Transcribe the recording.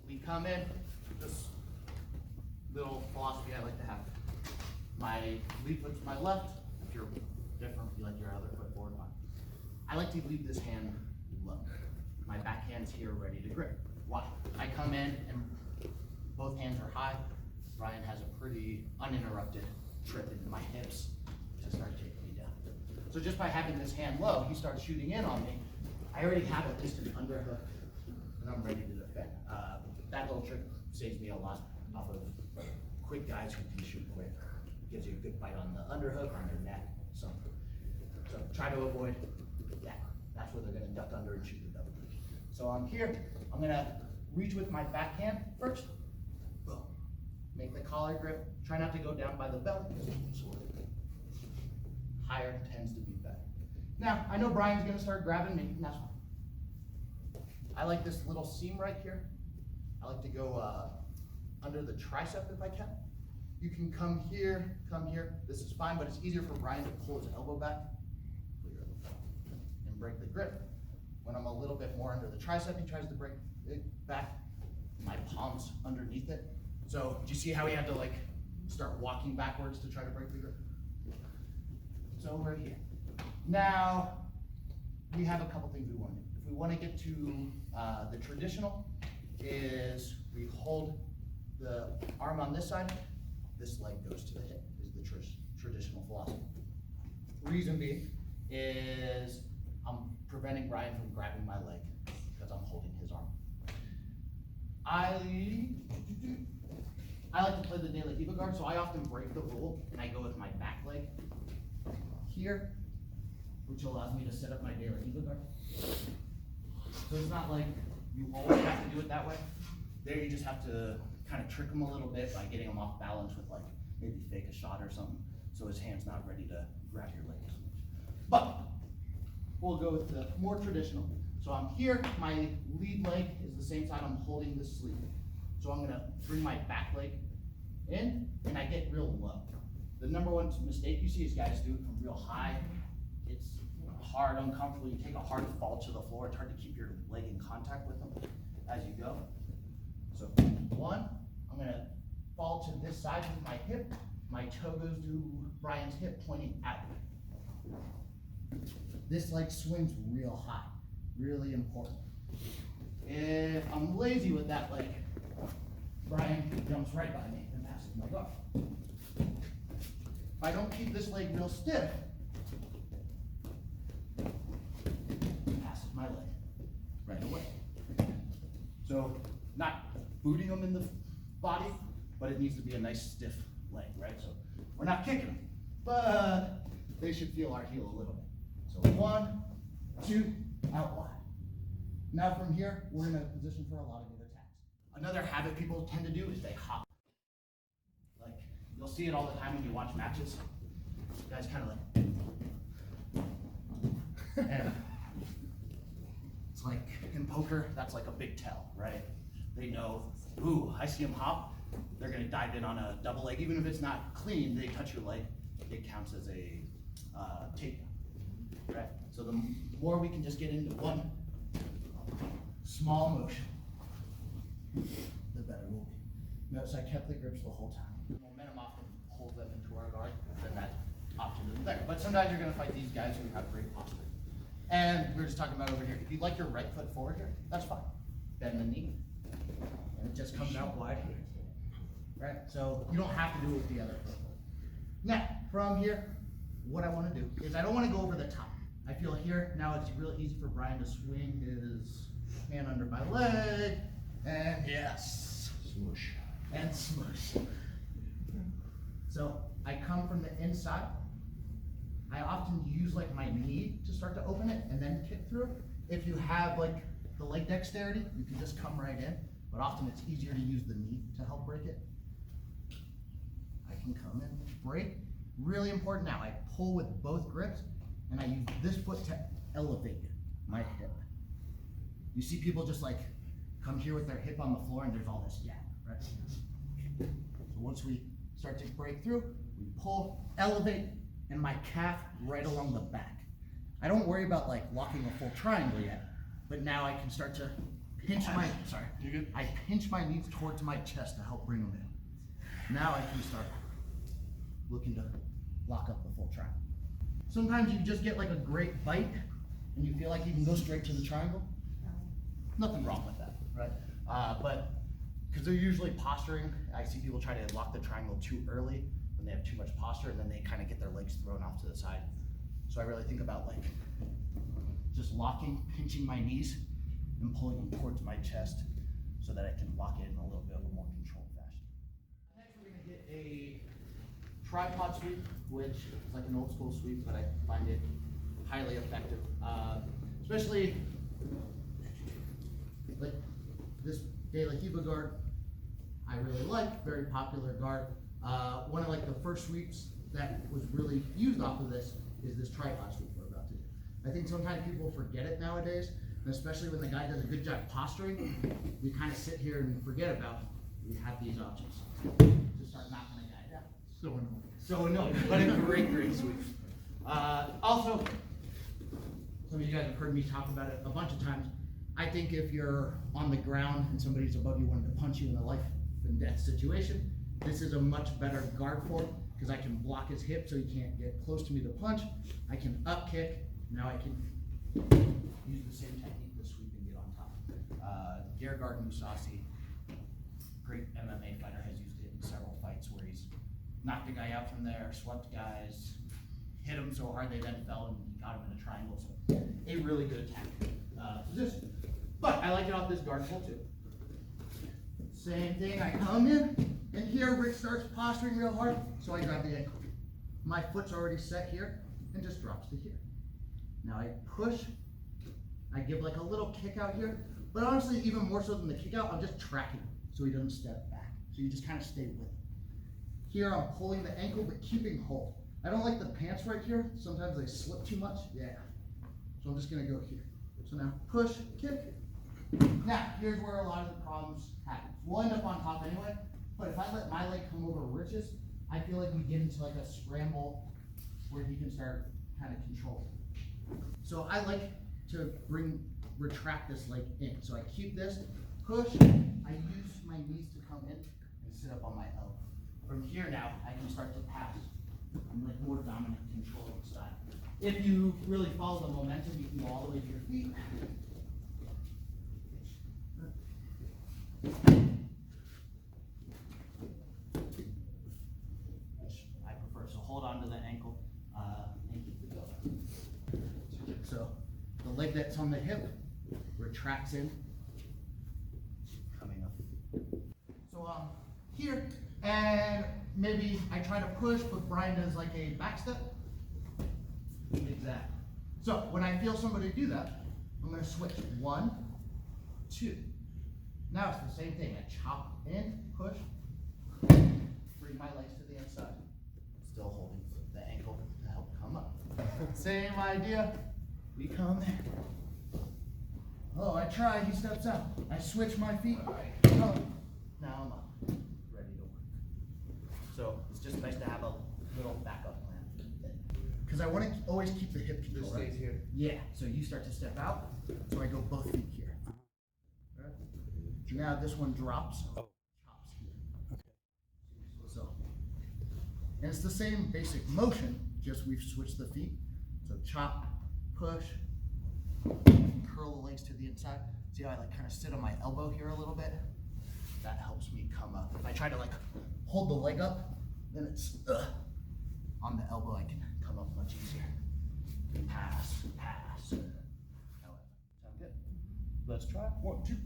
we come in, this little philosophy I like to have. My lead foot to my left, if you're different, if you like your other foot forward, fine. I like to leave this hand low. My back hand's here ready to grip. Why? I come in and both hands are high. Brian has a pretty uninterrupted trip into my hips to start taking me down. So just by having this hand low, he starts shooting in on me. I already have a distant underhook and I'm ready to defend. That little trick saves me a lot off of quick guys who can shoot quick. Gives you a good bite on the underhook, on your neck, something. So try to avoid that. That's where they're gonna duck under and shoot the double. So I'm here, I'm gonna reach with my backhand first. Boom. Make the collar grip. Try not to go down by the belly. Higher tends to be better. Now, I know Brian's gonna start grabbing me, and that's fine. I like this little seam right here. I like to go under the tricep if I can. You can come here. This is fine, but it's easier for Brian to pull his elbow back and break the grip. When I'm a little bit more under the tricep, he tries to break it back. My palm's underneath it. So do you see how he had to like start walking backwards to try to break the grip? So we're here. Now, we have a couple things we want to do. If we want to get to the traditional, is we hold the arm on this side, this leg goes to the hip, is the traditional philosophy. Reason being is I'm preventing Brian from grabbing my leg because I'm holding his arm. I like to play the De La Hiva guard, so I often break the rule and I go with my back leg here, which allows me to set up my De La Hiva guard. So it's not like you always have to do it that way. There you just have to kind of trick him a little bit by getting him off balance with like maybe fake a shot or something, so his hand's not ready to grab your leg as much. But we'll go with the more traditional. So I'm here, my lead leg is the same side I'm holding this sleeve. So I'm gonna bring my back leg in and I get real low. The number one mistake you see is guys do it from real high. It's hard, uncomfortable, you take a hard fall to the floor, it's hard to keep your leg in contact with them as you go. So one, I'm gonna fall to this side with my hip, my toe goes to Brian's hip pointing out. This leg swings real high, really important. If I'm lazy with that leg, Brian jumps right by me and passes my guard. If I don't keep this leg real stiff, he passes my leg right away. So not booting them in the body, but it needs to be a nice stiff leg, right? So we're not kicking them, but they should feel our heel a little bit. So 1, 2, out wide. Now from here, we're in a position for a lot of good attacks. Another habit people tend to do is they hop. Like, you'll see it all the time when you watch matches. Guys kind of like, and it's like in poker, that's like a big tell, right? They know, ooh, I see them hop, they're gonna dive in on a double leg. Even if it's not clean, they touch your leg, it counts as a takedown. Right? So the more we can just get into one small motion, the better we'll be. Notice I kept the grips the whole time. Momentum often holds them into our guard, then that option isn't there. But sometimes you're going to fight these guys who have great posture. And we were just talking about over here. If you like your right foot forward here, that's fine. Bend the knee, and it just comes out wide. Right? So you don't have to do it with the other foot. Now, from here, what I want to do is I don't want to go over the top. I feel here, now it's real easy for Brian to swing his hand under my leg, and yes, smoosh, and smoosh. So I come from the inside. I often use like my knee to start to open it and then kick through. If you have like the leg dexterity, you can just come right in, but often it's easier to use the knee to help break it. I can come in, break. Really important now, I pull with both grips and I use this foot to elevate my hip. You see people just like come here with their hip on the floor and there's all this gap, right? So once we start to break through, we pull, elevate, and my calf right along the back. I don't worry about like locking a full triangle yet, but now I can start to I pinch my knees towards my chest to help bring them in. Now I can start looking to lock up the full triangle. Sometimes you just get like a great bite and you feel like you can go straight to the triangle. Nothing wrong with that, right? But because they're usually posturing, I see people try to lock the triangle too early when they have too much posture, and then they kind of get their legs thrown off to the side. So I really think about like just locking, pinching my knees and pulling them towards my chest so that I can lock it in a little bit of a more controlled fashion. Next we're gonna get a tripod sweep, which is like an old school sweep, but I find it highly effective. Especially like this De La Hiva guard, I really like, very popular guard. One of like the first sweeps that was really used off of this is this tripod sweep we're about to do. I think sometimes people forget it nowadays, and especially when the guy does a good job posturing, we kind of sit here and forget about we have these options to start knocking a guy down. So annoying. So annoying, but a great sweep. Also, some of you guys have heard me talk about it a bunch of times. I think if you're on the ground and somebody's above you wanting to punch you in a life and death situation, this is a much better guard for him because I can block his hip so he can't get close to me to punch. I can up kick. Now I can use the same technique to sweep and get on top. Gegard Mousasi, great MMA fighter, has used it in several fights where he's knocked a guy out from there, swept guys, hit him so hard they then fell and got him in a triangle. So a really good attack position. But I like it off this guard pull too. Same thing, I come in, and here Rick starts posturing real hard, so I grab the ankle. My foot's already set here, and just drops to here. Now I push, I give like a little kick out here, but honestly, even more so than the kick out, I'm just tracking him so he doesn't step back. So you just kind of stay with him. Here I'm pulling the ankle, but keeping hold. I don't like the pants right here. Sometimes they slip too much. Yeah. So I'm just gonna go here. So now push, kick. Now, here's where a lot of the problems happen. We'll end up on top anyway, but if I let my leg come over Rich's, I feel like we get into like a scramble where he can start kind of controlling. So I like to retract this leg in. So I keep this, push, I use my knees to come in and sit up on my elbow. From here now, I can start to pass. I'm like more dominant controlling style. If you really follow the momentum, you can go all the way to your feet. Which I prefer, so hold on to the ankle and keep it going. So the leg that's on the hip retracts in, coming up. So here, and maybe I try to push, but Brian does like a back step. Exactly. So when I feel somebody do that, I'm going to switch 1, 2. Now it's the same thing. I chop in, push, bring my legs to the inside. Still holding the ankle to help come up. Same idea. We come in. Oh, I try. He steps out. I switch my feet. Oh, now I'm up. Ready to work. So it's just nice to have a little backup plan. Because I want to always keep the hip control. This stays here. Yeah. So you start to step out. So I go both feet here. Now this one drops. Oh. Chops here. Okay. So, and it's the same basic motion, just we've switched the feet. So chop, push, curl the legs to the inside. See how I like kind of sit on my elbow here a little bit? That helps me come up. If I try to like hold the leg up, then it's on the elbow. I can come up much easier. Pass, pass. Sound good? Let's try 1, 2.